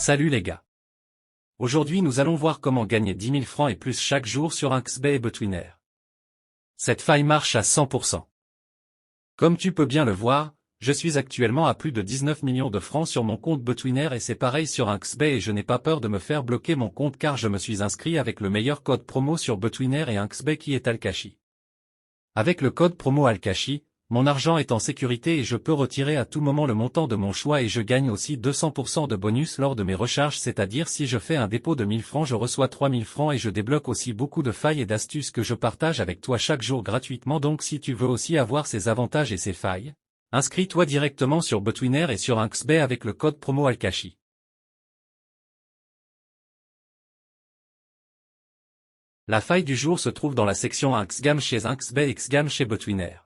Salut les gars. Aujourd'hui nous allons voir comment gagner 10 000 francs et plus chaque jour sur Inxbet et Betwinner. Cette faille marche à 100%. Comme tu peux bien le voir, je suis actuellement à plus de 19 millions de francs sur mon compte Betwinner et c'est pareil sur Inxbet et je n'ai pas peur de me faire bloquer mon compte car je me suis inscrit avec le meilleur code promo sur Betwinner et Inxbet qui est Alkashi. Avec le code promo Alkashi, mon argent est en sécurité et je peux retirer à tout moment le montant de mon choix et je gagne aussi 200% de bonus lors de mes recharges, c'est-à-dire si je fais un dépôt de 1000 francs je reçois 3000 francs et je débloque aussi beaucoup de failles et d'astuces que je partage avec toi chaque jour gratuitement. Donc si tu veux aussi avoir ces avantages et ces failles, inscris-toi directement sur Betwinner et sur Inxbet avec le code promo Alkashi. La faille du jour se trouve dans la section Xgam chez Inxbet et Xgam chez Betwinner.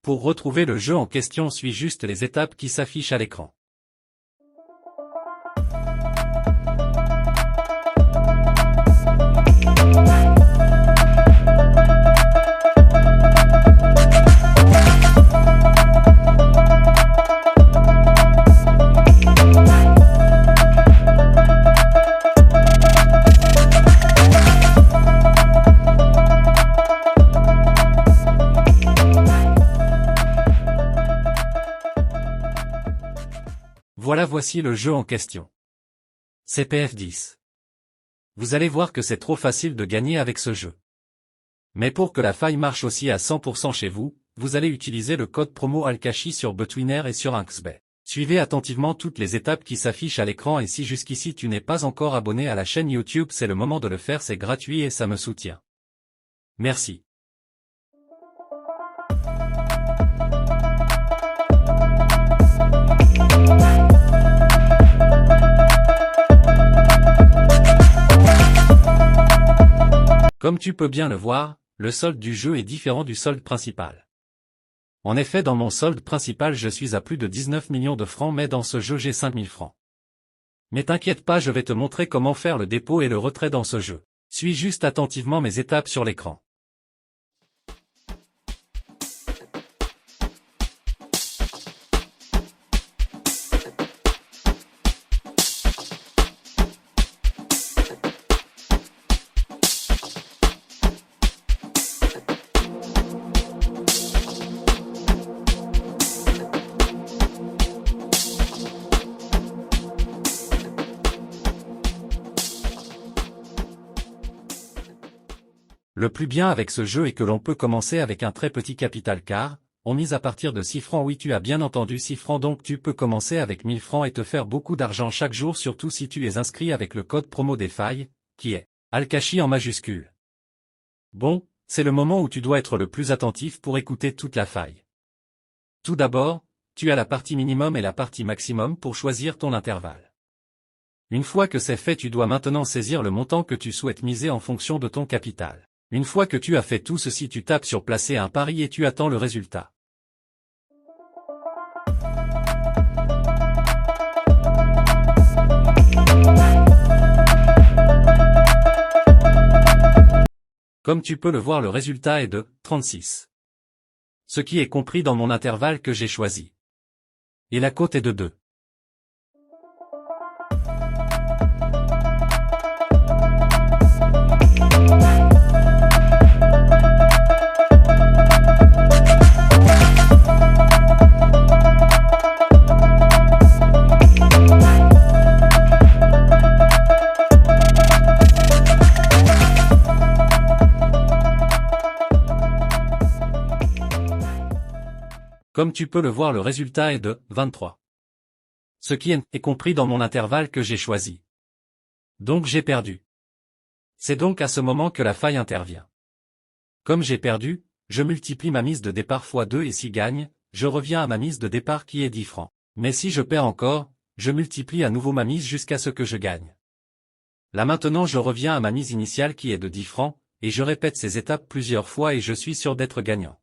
Pour retrouver le jeu en question, suis juste les étapes qui s'affichent à l'écran. Voici le jeu en question. CPF 10. Vous allez voir que c'est trop facile de gagner avec ce jeu. Mais pour que la faille marche aussi à 100% chez vous, vous allez utiliser le code promo Alkashi sur Betwinner et sur Inxbet. Suivez attentivement toutes les étapes qui s'affichent à l'écran et si jusqu'ici tu n'es pas encore abonné à la chaîne YouTube, c'est le moment de le faire, c'est gratuit et ça me soutient. Merci. Comme tu peux bien le voir, le solde du jeu est différent du solde principal. En effet, dans mon solde principal je suis à plus de 19 millions de francs mais dans ce jeu j'ai 5000 francs. Mais t'inquiète pas, je vais te montrer comment faire le dépôt et le retrait dans ce jeu. Suis juste attentivement mes étapes sur l'écran. Le plus bien avec ce jeu est que l'on peut commencer avec un très petit capital car, on mise à partir de 6 francs, oui tu as bien entendu 6 francs, donc tu peux commencer avec 1000 francs et te faire beaucoup d'argent chaque jour, surtout si tu es inscrit avec le code promo des failles, qui est Alkashi en majuscule. Bon, c'est le moment où tu dois être le plus attentif pour écouter toute la faille. Tout d'abord, tu as la partie minimum et la partie maximum pour choisir ton intervalle. Une fois que c'est fait, tu dois maintenant saisir le montant que tu souhaites miser en fonction de ton capital. Une fois que tu as fait tout ceci, tu tapes sur placer un pari et tu attends le résultat. Comme tu peux le voir, le résultat est de 36. Ce qui est compris dans mon intervalle que j'ai choisi. Et la cote est de 2. Comme tu peux le voir, le résultat est de 23. Ce qui est compris dans mon intervalle que j'ai choisi. Donc j'ai perdu. C'est donc à ce moment que la faille intervient. Comme j'ai perdu, je multiplie ma mise de départ x 2 et si gagne, je reviens à ma mise de départ qui est 10 francs. Mais si je perds encore, je multiplie à nouveau ma mise jusqu'à ce que je gagne. Là maintenant je reviens à ma mise initiale qui est de 10 francs, et je répète ces étapes plusieurs fois et je suis sûr d'être gagnant.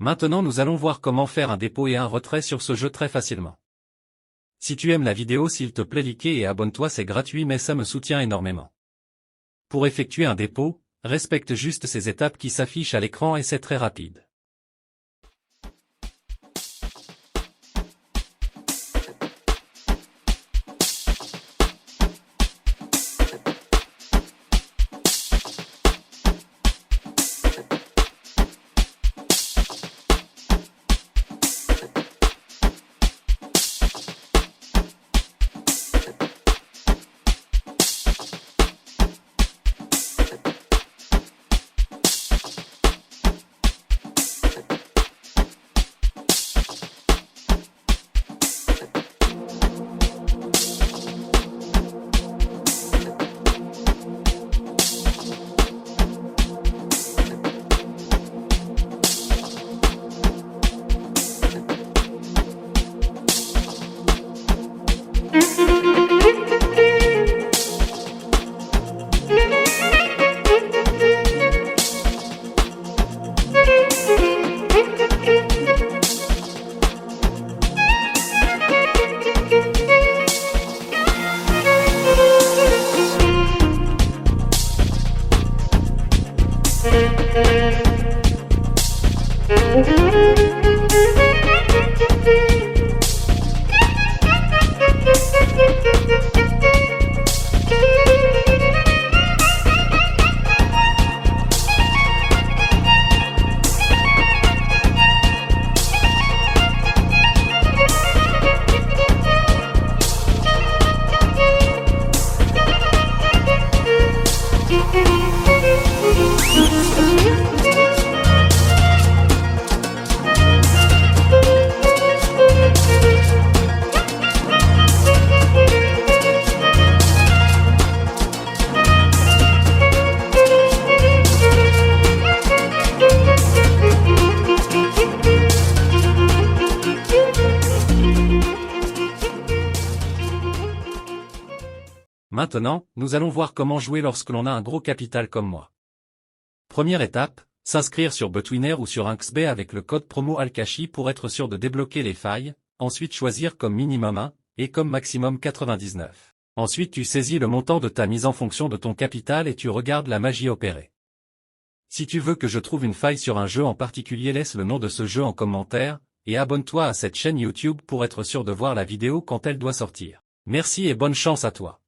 Maintenant nous allons voir comment faire un dépôt et un retrait sur ce jeu très facilement. Si tu aimes la vidéo, s'il te plaît, like et abonne-toi, c'est gratuit mais ça me soutient énormément. Pour effectuer un dépôt, respecte juste ces étapes qui s'affichent à l'écran et c'est très rapide. Maintenant, nous allons voir comment jouer lorsque l'on a un gros capital comme moi. Première étape, s'inscrire sur Betwinner ou sur Inxbet avec le code promo Alkashi pour être sûr de débloquer les failles, ensuite choisir comme minimum 1, et comme maximum 99. Ensuite tu saisis le montant de ta mise en fonction de ton capital et tu regardes la magie opérer. Si tu veux que je trouve une faille sur un jeu en particulier, laisse le nom de ce jeu en commentaire, et abonne-toi à cette chaîne YouTube pour être sûr de voir la vidéo quand elle doit sortir. Merci et bonne chance à toi.